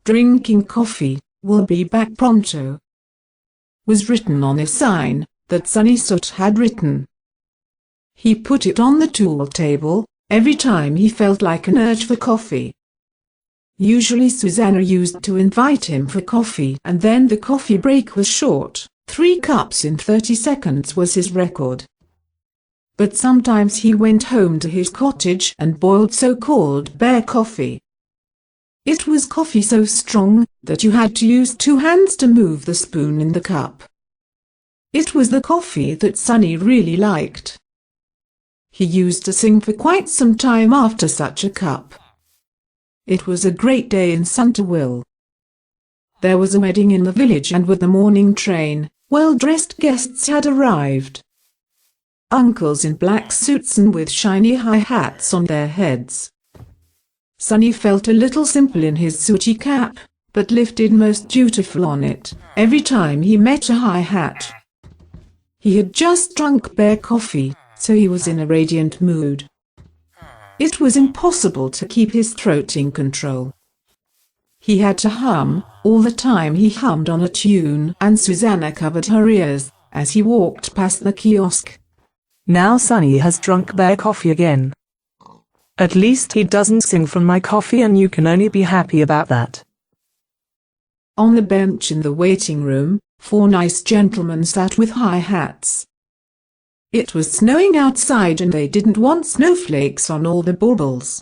drinking coffee, will be back pronto," was written on a sign that Sonny Soot had written. He put it on the tool table every time he felt like an urge for coffee. Usually Susanna used to invite him for coffee, and then the coffee break was short. 3 cups in 30 seconds was his record. But sometimes he went home to his cottage and boiled so-called bear coffee. It was coffee so strong that you had to use 2 hands to move the spoon in the cup. It was the coffee that Sonny really liked. He used to sing for quite some time after such a cup. It was a great day in Centerville. There was a wedding in the village, and with the morning train, well-dressed guests had arrived. Uncles in black suits and with shiny high hats on their heads. Sonny felt a little simple in his sooty cap, but lifted most dutiful on it every time he met a high hat. He had just drunk bear coffee, so he was in a radiant mood. It was impossible to keep his throat in control. He had to hum all the time. He hummed on a tune, and Susanna covered her ears as he walked past the kiosk. Now Sonny has drunk bear coffee again. At least he doesn't sing from my coffee, and you can only be happy about that. On the bench in the waiting room, 4 nice gentlemen sat with high hats. It was snowing outside, and they didn't want snowflakes on all the baubles.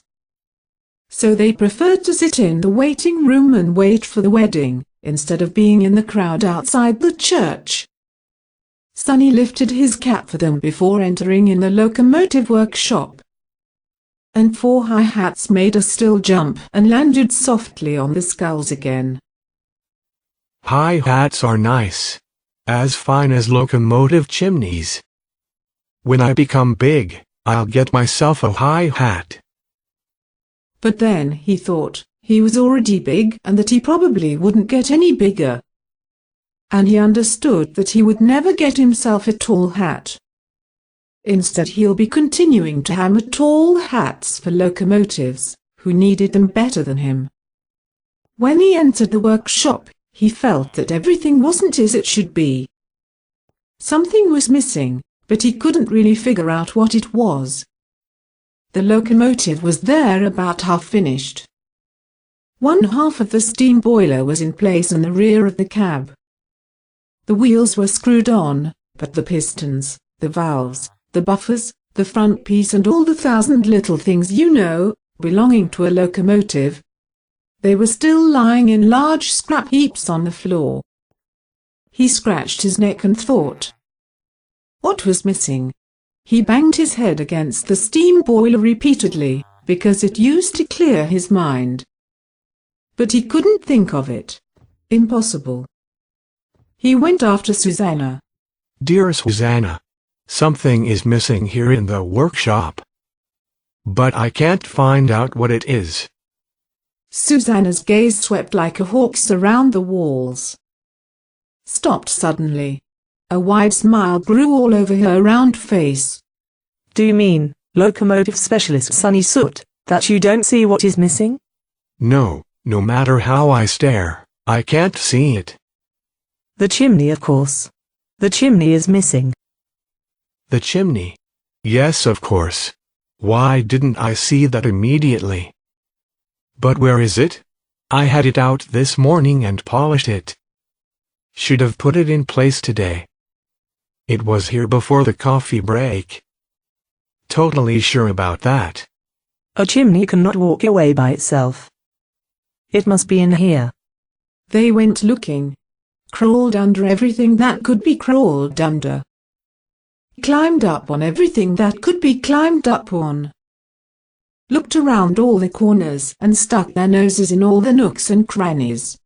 So they preferred to sit in the waiting room and wait for the wedding, instead of being in the crowd outside the church. Sonny lifted his cap for them before entering in the locomotive workshop. And 4 high hats made a still jump and landed softly on the skulls again. High hats are nice. As fine as locomotive chimneys. When I become big, I'll get myself a high hat. But then he thought he was already big and that he probably wouldn't get any bigger. And he understood that he would never get himself a tall hat. Instead, he'll be continuing to hammer tall hats for locomotives who needed them better than him. When he entered the workshop, he felt that everything wasn't as it should be. Something was missing, but he couldn't really figure out what it was. The locomotive was there, about half finished. 1 half of the steam boiler was in place in the rear of the cab. The wheels were screwed on, but the pistons, the valves, the buffers, the front piece, and all the 1,000 little things you know, belonging to a locomotive, they were still lying in large scrap heaps on the floor. He scratched his neck and thought. What was missing? He banged his head against the steam boiler repeatedly, because it used to clear his mind. But he couldn't think of it. Impossible. He went after Susanna. Dear Susanna, something is missing here in the workshop. But I can't find out what it is. Susanna's gaze swept like a hawk's around the walls. Stopped suddenly. A wide smile grew all over her round face. Do you mean, locomotive specialist Sonny Soot, that you don't see what is missing? No, no matter how I stare, I can't see it. The chimney, of course. The chimney is missing. The chimney? Yes, of course. Why didn't I see that immediately? But where is it? I had it out this morning and polished it. Should have put it in place today. It was here before the coffee break. Totally sure about that. A chimney cannot walk away by itself. It must be in here. They went looking. Crawled under everything that could be crawled under. Climbed up on everything that could be climbed up on. Looked around all the corners and stuck their noses in all the nooks and crannies.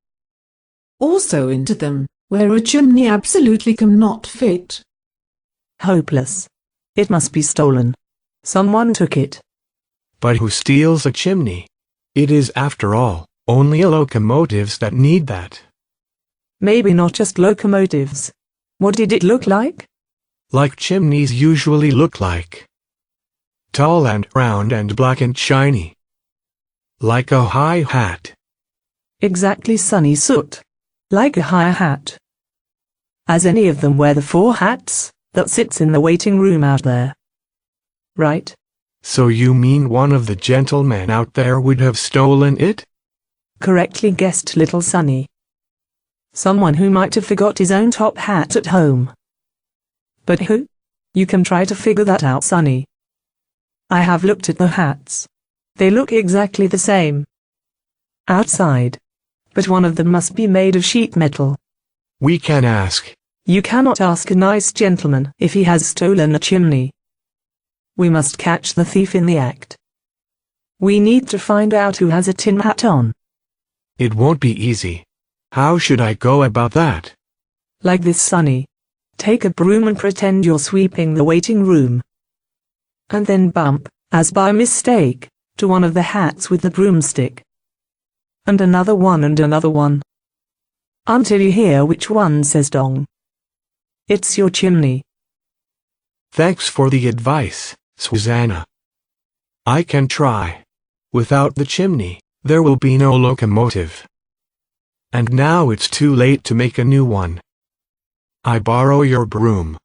Also into them, where a chimney absolutely cannot fit. Hopeless. It must be stolen. Someone took it. But who steals a chimney? It is, after all, only locomotives that need that. Maybe not just locomotives. What did it look like? Like chimneys usually look like. Tall and round and black and shiny. Like a high hat. Exactly, Sonny Soot. Like a high hat. As any of them wear the 4 hats that sits in the waiting room out there. Right? So you mean one of the gentlemen out there would have stolen it? Correctly guessed, little Sonny. Someone who might have forgot his own top hat at home. But who? You can try to figure that out, Sonny. I have looked at the hats. They look exactly the same. Outside. But one of them must be made of sheet metal. We can ask. You cannot ask a nice gentleman if he has stolen a chimney. We must catch the thief in the act. We need to find out who has a tin hat on. It won't be easy. How should I go about that? Like this, Sonny. Take a broom and pretend you're sweeping the waiting room. And then bump, as by mistake, to one of the hats with the broomstick. And another one and another one. Until you hear which one says dong. It's your chimney. Thanks for the advice, Susanna. I can try. Without the chimney, there will be no locomotive. And now it's too late to make a new one. I borrow your broom.